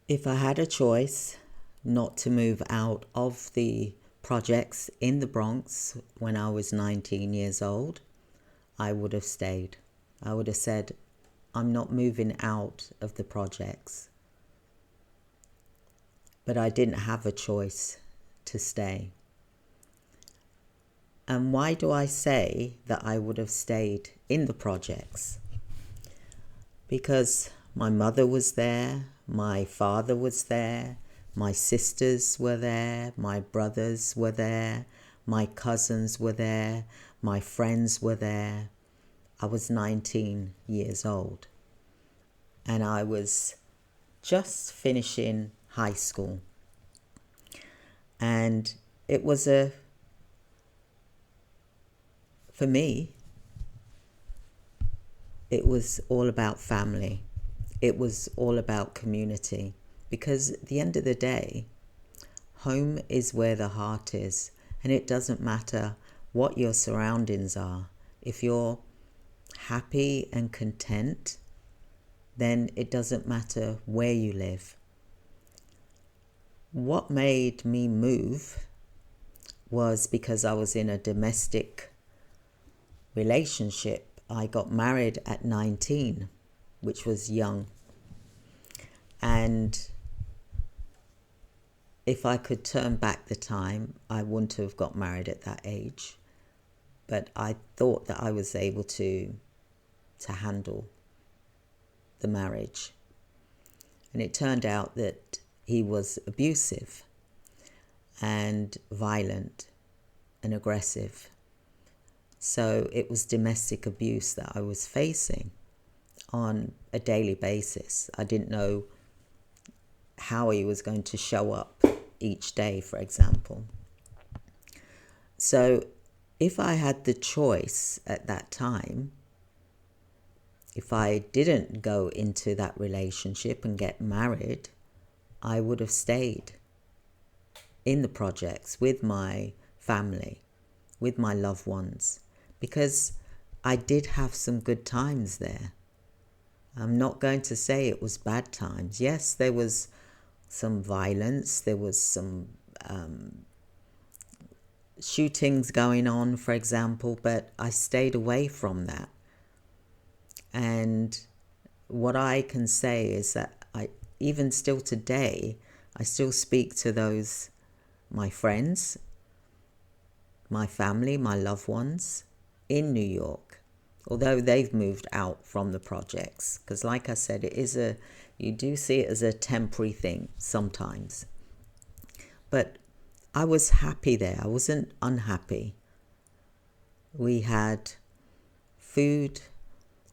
If I had a choice not to move out of the projects in the Bronx when I was 19 years old, I would have stayed. I would have said, I'm not moving out of the projects. But I didn't have a choice to stay. And why do I say that I would have stayed in the projects? Because my mother was there, my father was there, my sisters were there, my brothers were there, my cousins were there, my friends were there. I was 19 years old and I was just finishing high school. And it was for me, it was all about family. It was all about community. Because at the end of the day, home is where the heart is. And it doesn't matter what your surroundings are. If you're happy and content, then it doesn't matter where you live. What made me move was because I was in a domestic relationship. I got married at 19, which was young. And if I could turn back the time, I wouldn't have got married at that age. But I thought that I was able to handle the marriage. And it turned out that he was abusive and violent and aggressive. So it was domestic abuse that I was facing on a daily basis. I didn't know how he was going to show up each day, for example. So if I had the choice at that time, if I didn't go into that relationship and get married, I would have stayed in the projects with my family, with my loved ones, because I did have some good times there. I'm not going to say it was bad times. Yes, there was some violence, there was some shootings going on, for example, but I stayed away from that. And what I can say is that even still today, I still speak to those, my friends, my family, my loved ones in New York, although they've moved out from the projects. Because like I said, you do see it as a temporary thing sometimes. But I was happy there. I wasn't unhappy. We had food,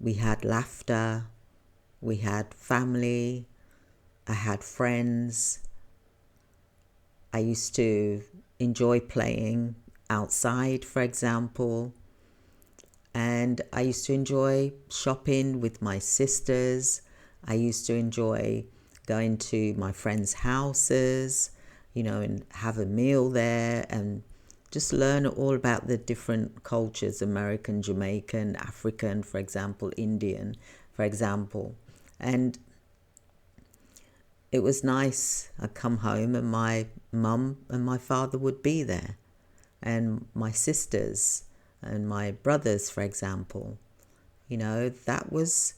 we had laughter, we had family, I had friends. I used to enjoy playing outside, for example. And I used to enjoy shopping with my sisters. I used to enjoy going to my friends' houses, and have a meal there and just learn all about the different cultures, American, Jamaican, African, for example, Indian, for example. And it was nice. I'd come home and my mum and my father would be there, and my sisters and my brothers, for example. That was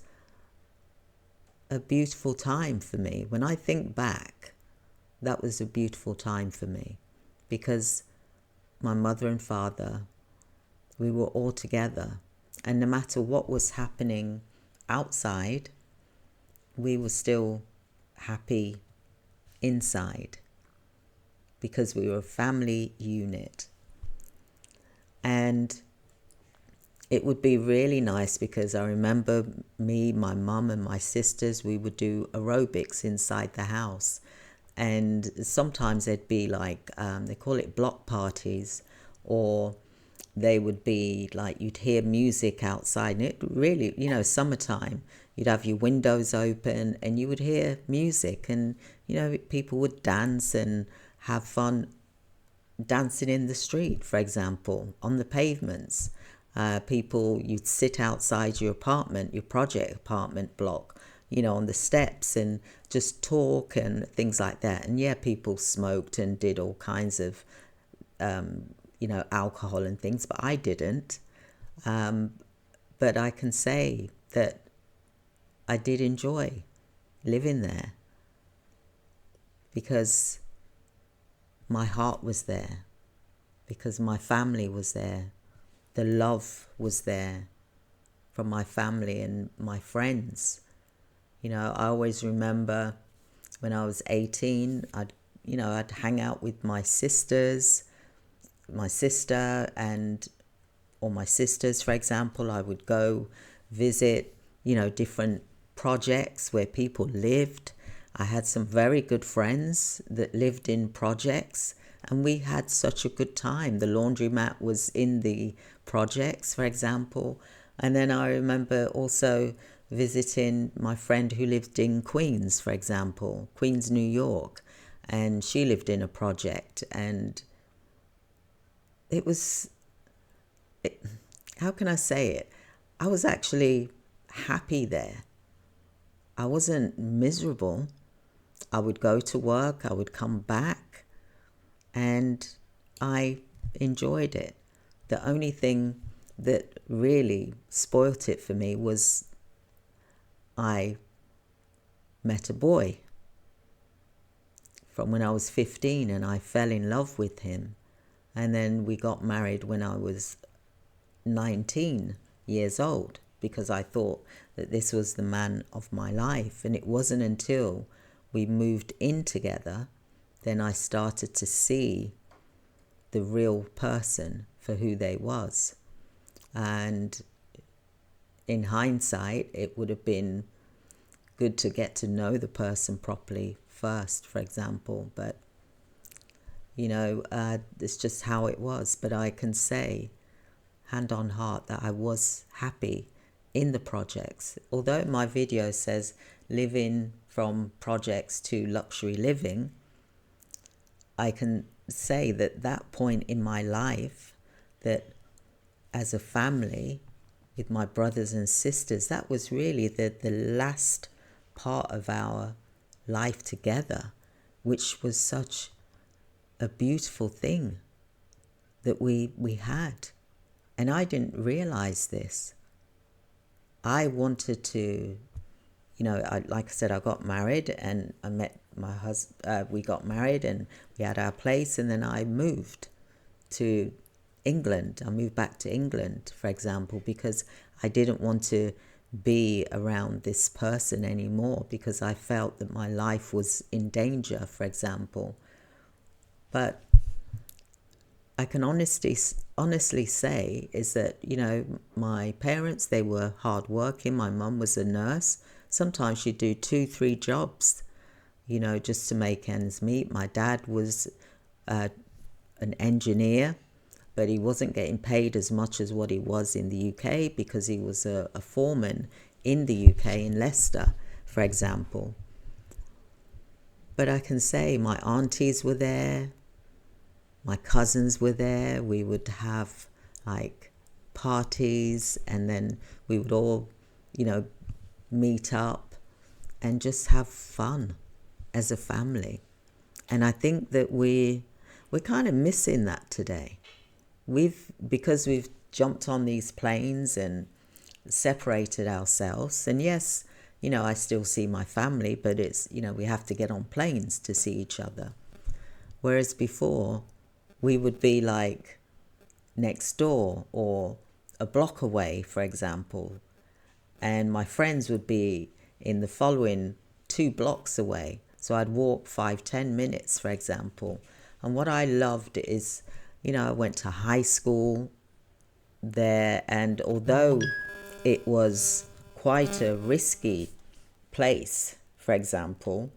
a beautiful time for me. When I think back, that was a beautiful time for me because my mother and father, we were all together. And no matter what was happening outside, we were still happy inside because we were a family unit. And it would be really nice because I remember me, my mum and my sisters, we would do aerobics inside the house. And sometimes they'd be like, they call it block parties, or they would be like, you'd hear music outside. And it really, summertime, you'd have your windows open and you would hear music. And, people would dance and have fun dancing in the street, for example, on the pavements. You'd sit outside your apartment, your project apartment block, on the steps and just talk and things like that. And yeah, people smoked and did all kinds of, alcohol and things, but I didn't. But I can say that I did enjoy living there because my heart was there, because my family was there, the love was there from my family and my friends. I always remember when I was 18, I'd hang out with my sisters, or my sisters, for example. I would go visit, different projects where people lived. I had some very good friends that lived in projects, and we had such a good time. The laundromat was in the projects, for example. And then I remember also visiting my friend who lived in Queens, for example, Queens, New York, and she lived in a project. And it was, how can I say it? I was actually happy there. I wasn't miserable. I would go to work, I would come back, and I enjoyed it. The only thing that really spoilt it for me was I met a boy from when I was 15, and I fell in love with him. And then we got married when I was 19 years old, because I thought that this was the man of my life. And it wasn't until we moved in together then I started to see the real person for who they was. And in hindsight, it would have been good to get to know the person properly first, for example. But it's just how it was. But I can say, hand on heart, that I was happy in the projects. Although my video says living from projects to luxury living, I can say that point in my life, that as a family with my brothers and sisters, that was really the last part of our life together, which was such a beautiful thing that we had. And I didn't realize this. I wanted to, like I said, I got married and I met my husband. We got married and we had our place, and then I moved to England. I moved back to England, for example, because I didn't want to be around this person anymore, because I felt that my life was in danger, for example. But I can honestly say is that, my parents, they were hardworking. My mum was a nurse. Sometimes she'd do 2-3 jobs, just to make ends meet. My dad was an engineer, but he wasn't getting paid as much as what he was in the UK, because he was a foreman in the UK, in Leicester, for example. But I can say my aunties were there. My cousins were there. We would have like parties, and then we would all, meet up and just have fun as a family. And I think that we're kind of missing that today. Because we've jumped on these planes and separated ourselves. And yes, I still see my family, but it's, we have to get on planes to see each other. Whereas before, we would be like next door or a block away, for example. And my friends would be in the following 2 blocks away. So I'd walk 5-10 minutes, for example. And what I loved is, I went to high school there. And although it was quite a risky place, for example,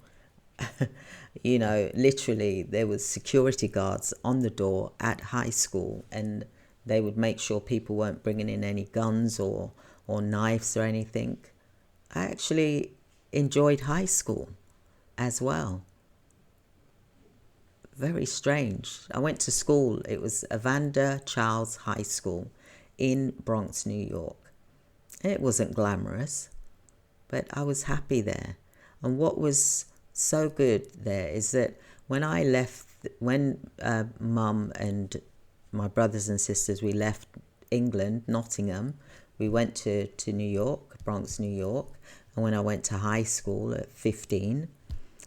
literally there was security guards on the door at high school, and they would make sure people weren't bringing in any guns or knives or anything. I actually enjoyed high school as well. Very strange. I went to school. It was Evander Charles High School in Bronx, New York. It wasn't glamorous, but I was happy there. And what was so good there is that when I left, when mum and my brothers and sisters, we left England, Nottingham, we went to New York, Bronx, New York. And when I went to high school at 15,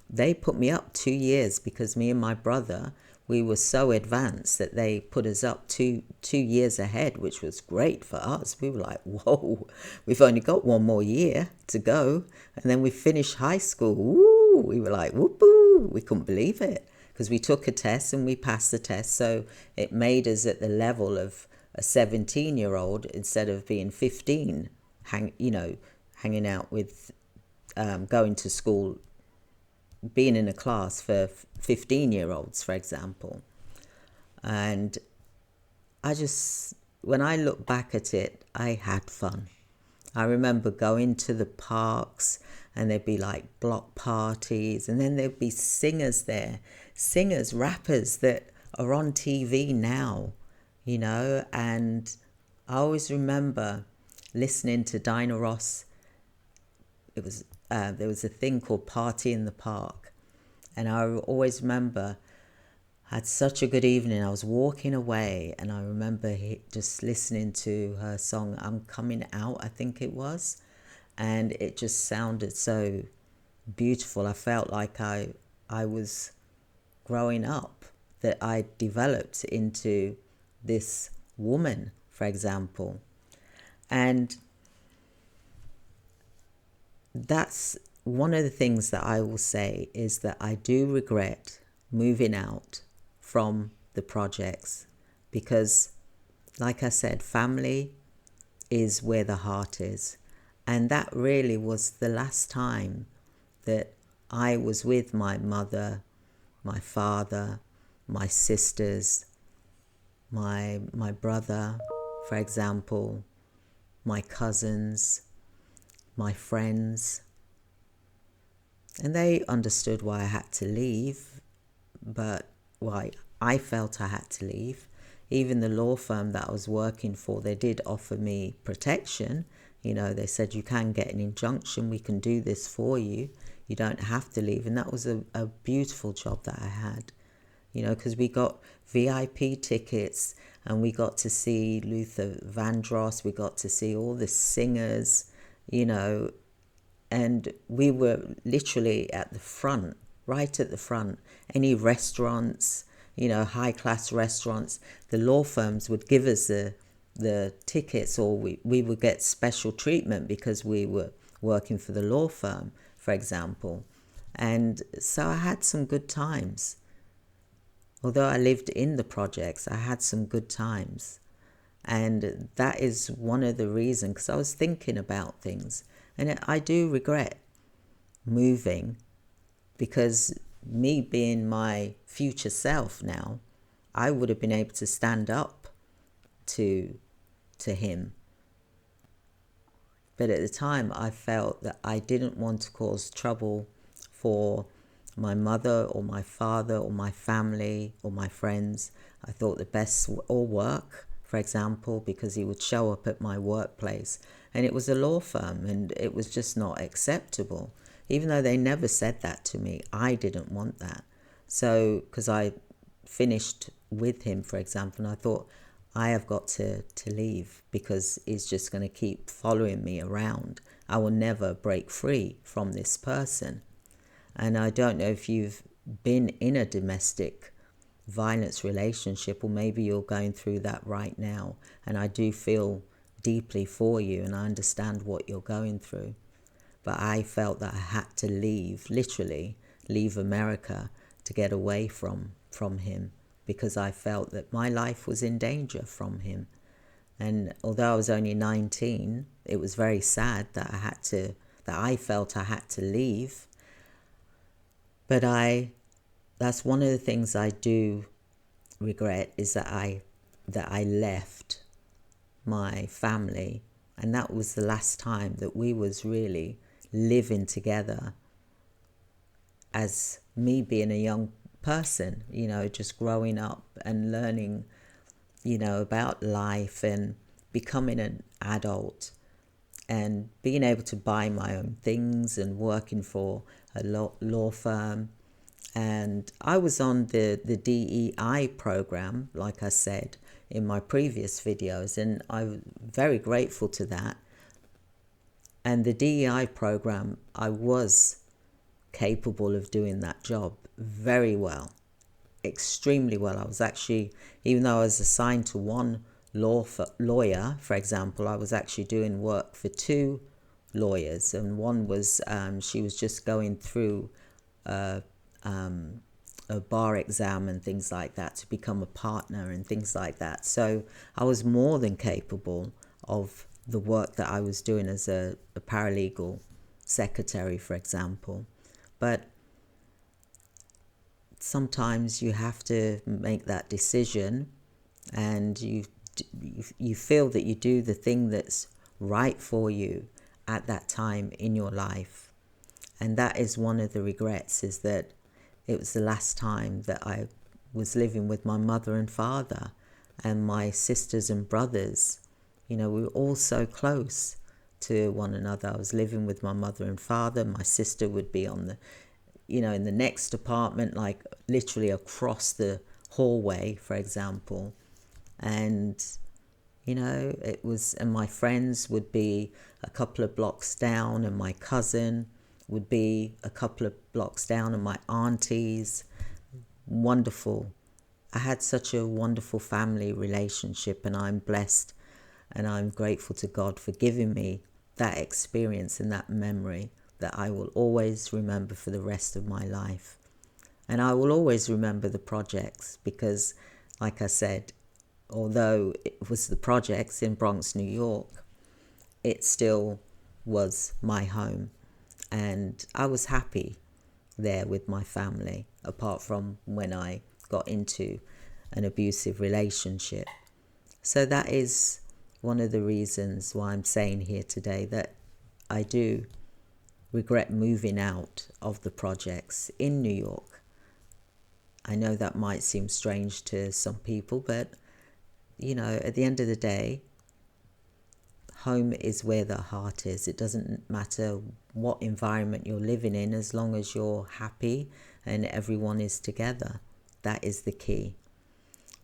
they put me up 2 years because me and my brother, we were so advanced that they put us up two years ahead, which was great for us. We were like, whoa, we've only got one more year to go. And then we finished high school. Woo! We were like, whoop-oo! We couldn't believe it because we took a test and we passed the test. So it made us at the level of a 17-year-old instead of being 15, hanging out with, going to school, being in a class for 15-year-olds, for example. And when I look back at it, I had fun. I remember going to the parks and there'd be like block parties, and then there'd be singers there, rappers that are on TV now, and I always remember listening to Dinah Ross. There was a thing called Party in the Park, and I always remember I had such a good evening. I was walking away and I remember just listening to her song I'm Coming Out, I think it was, and it just sounded so beautiful. I felt like I was growing up, that I developed into this woman, for example. And that's one of the things that I will say, is that I do regret moving out from the projects because, like I said, family is where the heart is. And that really was the last time that I was with my mother, my father, my sisters, my brother, for example, my cousins, my friends. And they understood why I had to leave, but why I felt I had to leave. Even the law firm that I was working for, they did offer me protection. They said, you can get an injunction, we can do this for you. You don't have to leave. And that was a beautiful job that I had, because we got VIP tickets and we got to see Luther Vandross, we got to see all the singers, and we were literally at the front, right at the front. Any restaurants, high-class restaurants, the law firms would give us the tickets, or we would get special treatment because we were working for the law firm, for example. And so I had some good times. Although I lived in the projects, I had some good times. And that is one of the reasons, because I was thinking about things. And I do regret moving, because me being my future self now, I would have been able to stand up to him. But at the time, I felt that I didn't want to cause trouble for my mother or my father or my family or my friends. I thought the best, or work, for example, because he would show up at my workplace and it was a law firm and it was just not acceptable. Even though they never said that to me, I didn't want that. So, because I finished with him, for example, and I thought, I have got to leave because he's just going to keep following me around. I will never break free from this person. And I don't know if you've been in a domestic violence relationship, or maybe you're going through that right now. And I do feel deeply for you and I understand what you're going through. But I felt that I had to leave, literally leave America to get away from him, because I felt that my life was in danger from him. And although I was only 19, it was very sad that I felt I had to leave. But that's one of the things I do regret, is that I left my family, and that was the last time that we was really living together as me being a young person, just growing up and learning, about life and becoming an adult. and being able to buy my own things and working for a law firm. And I was on the DEI program, like I said in my previous videos, and I'm very grateful to that. And the DEI program, I was capable of doing that job very well, extremely well. I was actually, even though I was assigned to one lawyer, for example, I was actually doing work for two lawyers, and one was she was just going through a bar exam and things like that to become a partner and things like that. So I was more than capable of the work that I was doing as a paralegal secretary, for example. But sometimes you have to make that decision, and you feel that you do the thing that's right for you at that time in your life. And that is one of the regrets, is that it was the last time that I was living with my mother and father and my sisters and brothers. We were all so close to one another. I was living with my mother and father. My sister would be on the in the next apartment, like literally across the hallway, for example. And, it was, and my friends would be a couple of blocks down, and my cousin would be a couple of blocks down, and my aunties. Wonderful. I had such a wonderful family relationship, and I'm blessed and I'm grateful to God for giving me that experience and that memory that I will always remember for the rest of my life. And I will always remember the projects because, like I said, although it was the projects in Bronx, New York, it still was my home. And I was happy there with my family, apart from when I got into an abusive relationship. So that is one of the reasons why I'm saying here today that I do regret moving out of the projects in New York. I know that might seem strange to some people, but at the end of the day, home is where the heart is. It doesn't matter what environment you're living in, as long as you're happy and everyone is together. That is the key.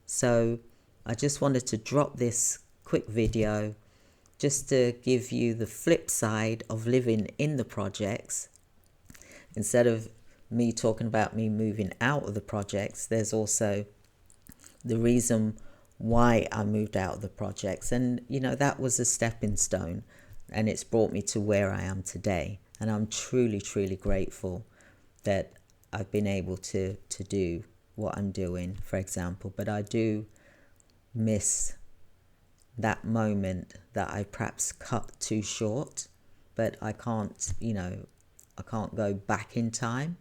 So I just wanted to drop this quick video just to give you the flip side of living in the projects. Instead of me talking about me moving out of the projects, there's also the reason why I moved out of the projects. And, that was a stepping stone, and it's brought me to where I am today. And I'm truly, truly grateful that I've been able to do what I'm doing, for example. But I do miss that moment that I perhaps cut too short, but I can't go back in time.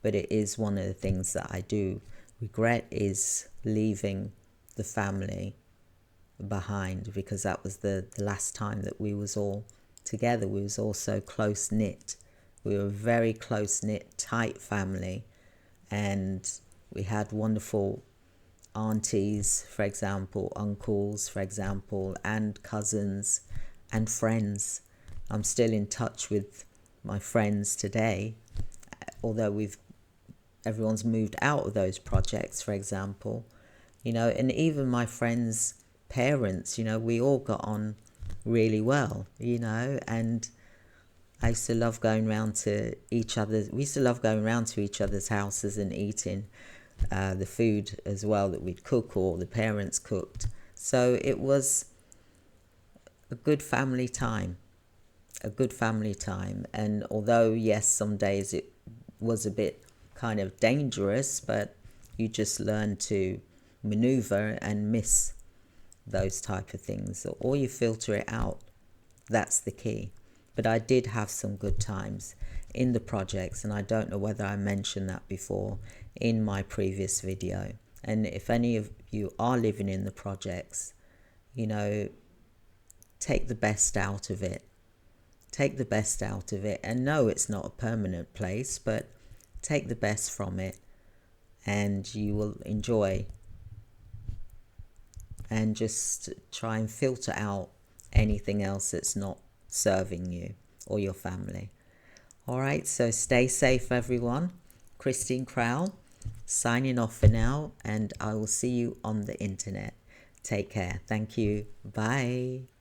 But it is one of the things that I do regret, is leaving the family behind, because that was the last time that we was all together. We was all so close knit. We were a very close knit, tight family, and we had wonderful aunties, for example, uncles, for example, and cousins and friends. I'm still in touch with my friends today, although everyone's moved out of those projects, for example, and even my friends' parents, we all got on really well, and I used to love going round to each other's, we used to love going round to each other's houses and eating the food as well that we'd cook or the parents cooked. So it was a good family time, And although, yes, some days it was a bit kind of dangerous, but you just learn to maneuver and miss those type of things, or you filter it out. That's the key. But I did have some good times in the projects, and I don't know whether I mentioned that before in my previous video. And if any of you are living in the projects, take the best out of it. Take the best out of it. And no, it's not a permanent place, but take the best from it, and you will enjoy. And just try and filter out anything else that's not serving you or your family. All right, so stay safe, everyone. Christine Crowell signing off for now, and I will see you on the internet. Take care. Thank you. Bye.